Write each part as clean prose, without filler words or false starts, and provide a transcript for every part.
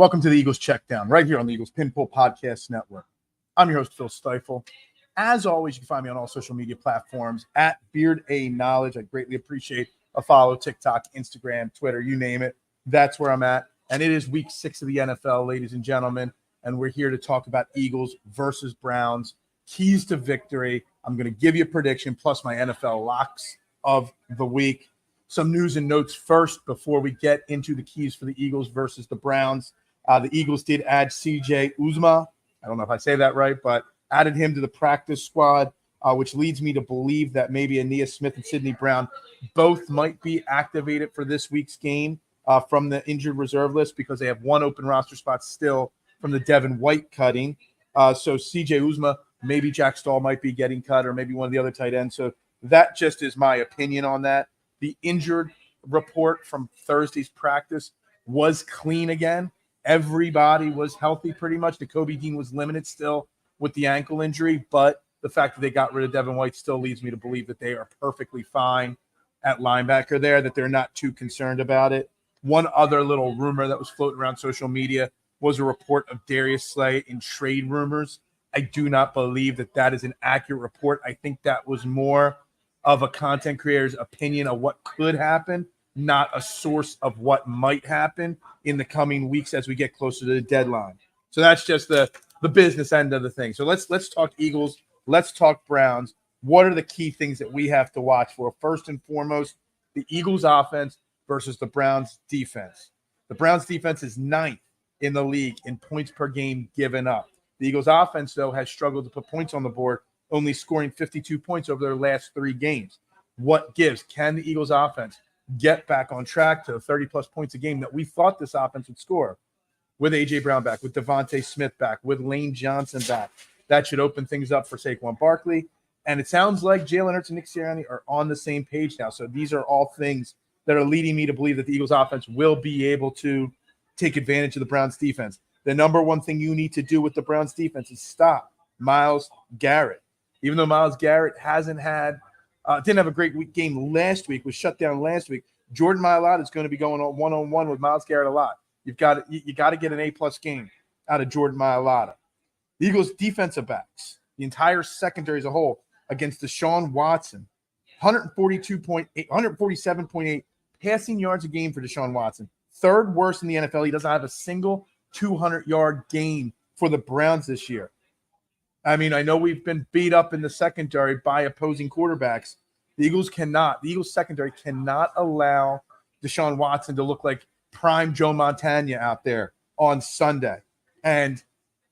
Welcome to the Eagles Checkdown, right here on the Eagles Pinpool Podcast Network. I'm your host, Phil Stiefel. As always, you can find me on all social media platforms at Beard A Knowledge. I greatly appreciate a follow, TikTok, Instagram, Twitter, you name it. That's where I'm at. And it is week 6 of the NFL, ladies and gentlemen. And we're here to talk about Eagles versus Browns, keys to victory. I'm going to give you a prediction plus my NFL locks of the week. Some news and notes first before we get into the keys for the Eagles versus the Browns. The Eagles did add CJ Uzomah. I don't know if I say that right, but added him to the practice squad, which leads me to believe that maybe Ainias Smith and Sidney Brown both might be activated for this week's game from the injured reserve list because they have one open roster spot still from the Devin White cutting. So CJ Uzomah, maybe Jack Stahl might be getting cut or maybe one of the other tight ends. So that just is my opinion on that. The injured report from Thursday's practice was clean again. Everybody was healthy pretty much. Nakobe Dean was limited still with the ankle injury, but the fact that they got rid of Devin White still leads me to believe that they are perfectly fine at linebacker there, that they're not too concerned about it. One other little rumor that was floating around social media was a report of Darius Slay in trade rumors. I do not believe that that is an accurate report. I think that was more of a content creator's opinion of what could happen, not a source of what might happen in the coming weeks as we get closer to the deadline. So that's just the business end of the thing. So let's talk Eagles. Let's talk Browns. What are the key things that we have to watch for? First and foremost, the Eagles offense versus the Browns defense. The Browns defense is 9th in the league in points per game given up. The Eagles offense, though, has struggled to put points on the board, only scoring 52 points over their last 3 games. What gives? Can the Eagles offense get back on track to 30-plus points a game that we thought this offense would score? With A.J. Brown back, with Devontae Smith back, with Lane Johnson back. That should open things up for Saquon Barkley. And it sounds like Jalen Hurts and Nick Sirianni are on the same page now. So these are all things that are leading me to believe that the Eagles offense will be able to take advantage of the Browns defense. The number one thing you need to do with the Browns defense is stop Myles Garrett. Even though Myles Garrett didn't have a great game last week, was shut down last week, Jordan Mailata is going to be going on one-on-one with Myles Garrett a lot. You got to get an A-plus game out of Jordan Mailata. The Eagles' defensive backs, the entire secondary as a whole, against Deshaun Watson, 147.8 passing yards a game for Deshaun Watson. 3rd worst in the NFL. He doesn't have a single 200-yard game for the Browns this year. I mean, I know we've been beat up in the secondary by opposing quarterbacks. The Eagles secondary cannot allow Deshaun Watson to look like prime Joe Montana out there on Sunday. And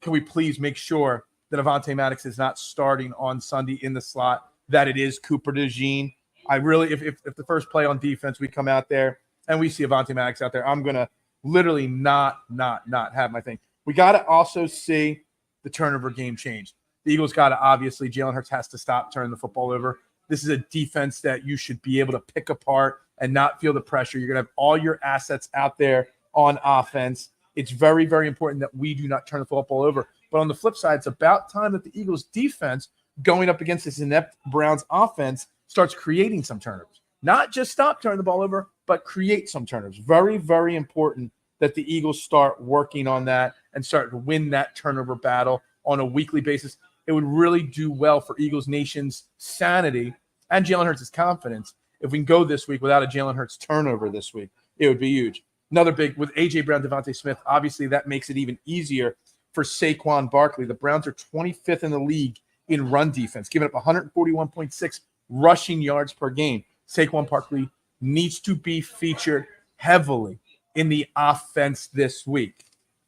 can we please make sure that Avonte Maddox is not starting on Sunday in the slot, that it is Cooper DeJean? I really, if the first play on defense, we come out there and we see Avonte Maddox out there, I'm going to literally not have my thing. We got to also see the turnover game change. The Eagles got to, obviously, Jalen Hurts has to stop turning the football over. This is a defense that you should be able to pick apart and not feel the pressure. You're going to have all your assets out there on offense. It's very, very important that we do not turn the football over. But on the flip side, it's about time that the Eagles defense going up against this inept Browns offense starts creating some turnovers. Not just stop turning the ball over, but create some turnovers. Very, very important that the Eagles start working on that and start to win that turnover battle on a weekly basis. It would really do well for Eagles Nation's sanity and Jalen Hurts' confidence if we can go this week without a Jalen Hurts turnover this week. It would be huge. Another big, with A.J. Brown, Devontae Smith, obviously that makes it even easier for Saquon Barkley. The Browns are 25th in the league in run defense, giving up 141.6 rushing yards per game. Saquon Barkley needs to be featured heavily in the offense this week.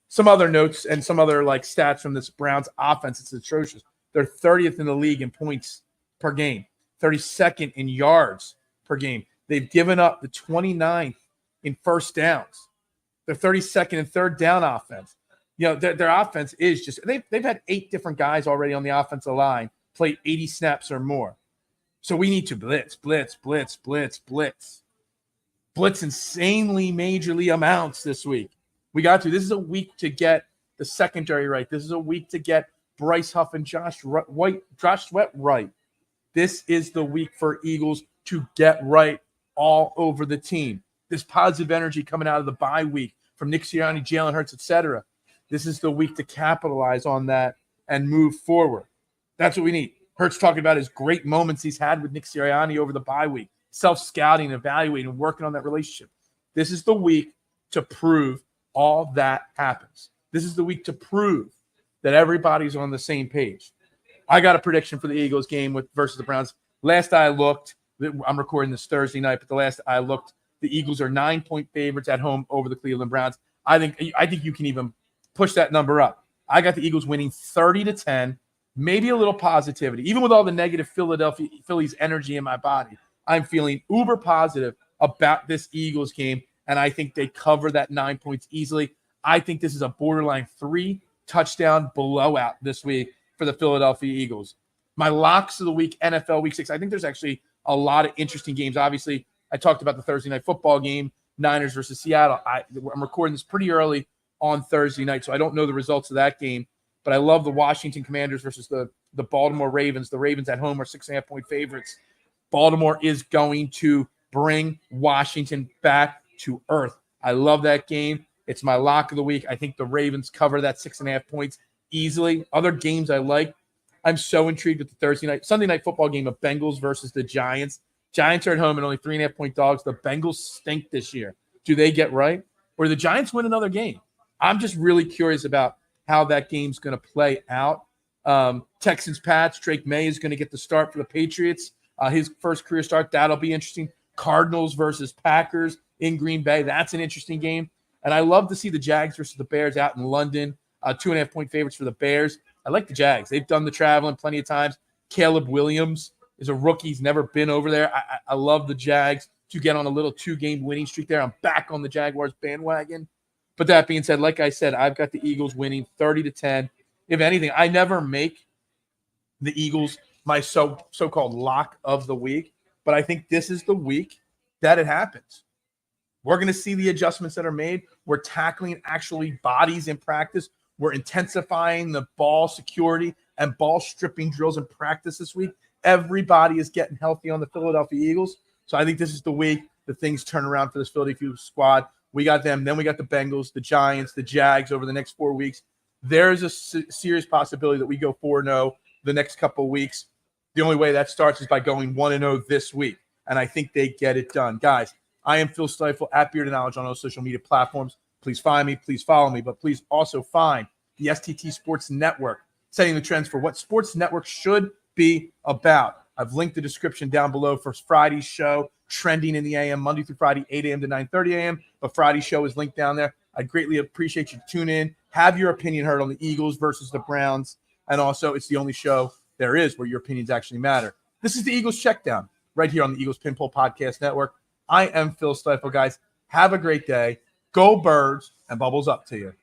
Some other notes and some other stats from this Browns offense, it's atrocious. They're 30th in the league in points per game, 32nd in yards per game. They've given up the 29th in first downs. They're 32nd in third down offense. You know, their offense is just they've had 8 different guys already on the offensive line play 80 snaps or more. So we need to blitz insanely majorly amounts this week. We got to. This is a week to get the secondary right. This is a week to get Bryce Huff and Josh Sweat right. This is the week for Eagles to get right all over the team. This positive energy coming out of the bye week from Nick Sirianni, Jalen Hurts, etc. This is the week to capitalize on that and move forward. That's what we need. Hurts talking about his great moments he's had with Nick Sirianni over the bye week, self-scouting, evaluating, working on that relationship. This is the week to prove all that happens. This is the week to prove that everybody's on the same page. I got a prediction for the Eagles game versus the Browns. Last I looked, I'm recording this Thursday night, but the last I looked, the Eagles are 9-point favorites at home over the Cleveland Browns. I think you can even push that number up. I got the Eagles winning 30-10, maybe a little positivity. Even with all the negative Phillies energy in my body, I'm feeling uber positive about this Eagles game, and I think they cover that 9 points easily. I think this is a borderline 3-touchdown blowout this week for the Philadelphia Eagles. My locks of the week, NFL Week 6. I think there's actually a lot of interesting games. Obviously, I talked about the Thursday night football game, Niners versus Seattle. I'm recording this pretty early on Thursday night, so I don't know the results of that game. But I love the Washington Commanders versus the Baltimore Ravens. The Ravens at home are 6.5-point favorites. Baltimore is going to bring Washington back to earth. I love that game. It's my lock of the week. I think the Ravens cover that 6.5 points easily. Other games I like. I'm so intrigued with the Sunday night football game of Bengals versus the Giants. Giants are at home and only 3.5-point dogs. The Bengals stink this year. Do they get right? Or do the Giants win another game? I'm just really curious about how that game's going to play out. Texans-Pats, Drake May is going to get the start for the Patriots. His first career start, that'll be interesting. Cardinals versus Packers in Green Bay. That's an interesting game. And I love to see the Jags versus the Bears out in London. 2.5-point favorites for the Bears. I like the Jags. They've done the traveling plenty of times. Caleb Williams is a rookie. He's never been over there. I love the Jags to get on a little 2-game winning streak there. I'm back on the Jaguars bandwagon. But that being said, like I said, I've got the Eagles winning 30-10. If anything, I never make the Eagles my so-called lock of the week. But I think this is the week that it happens. We're going to see the adjustments that are made. We're tackling actually bodies in practice. We're intensifying the ball security and ball stripping drills in practice this week. Everybody is getting healthy on the Philadelphia Eagles. So I think this is the week that things turn around for this Philadelphia squad. We got them. Then we got the Bengals, the Giants, the Jags over the next 4 weeks. There's a serious possibility that we go 4-0 the next couple of weeks. The only way that starts is by going 1-0 this week. And I think they get it done. Guys, I am Phil Stifel at Beard of Knowledge on all social media platforms. Please find me. Please follow me. But please also find the STT Sports Network, setting the trends for what Sports Network should be about. I've linked the description down below for Friday's show, trending in the AM, Monday through Friday, 8 a.m. to 9:30 a.m. But Friday's show is linked down there. I greatly appreciate you tuning in. Have your opinion heard on the Eagles versus the Browns. And also, it's the only show there is where your opinions actually matter. This is the Eagles Checkdown right here on the Eagles Pinball Podcast Network. I am Phil Stifel, guys. Have a great day. Go Birds, and bubbles up to you.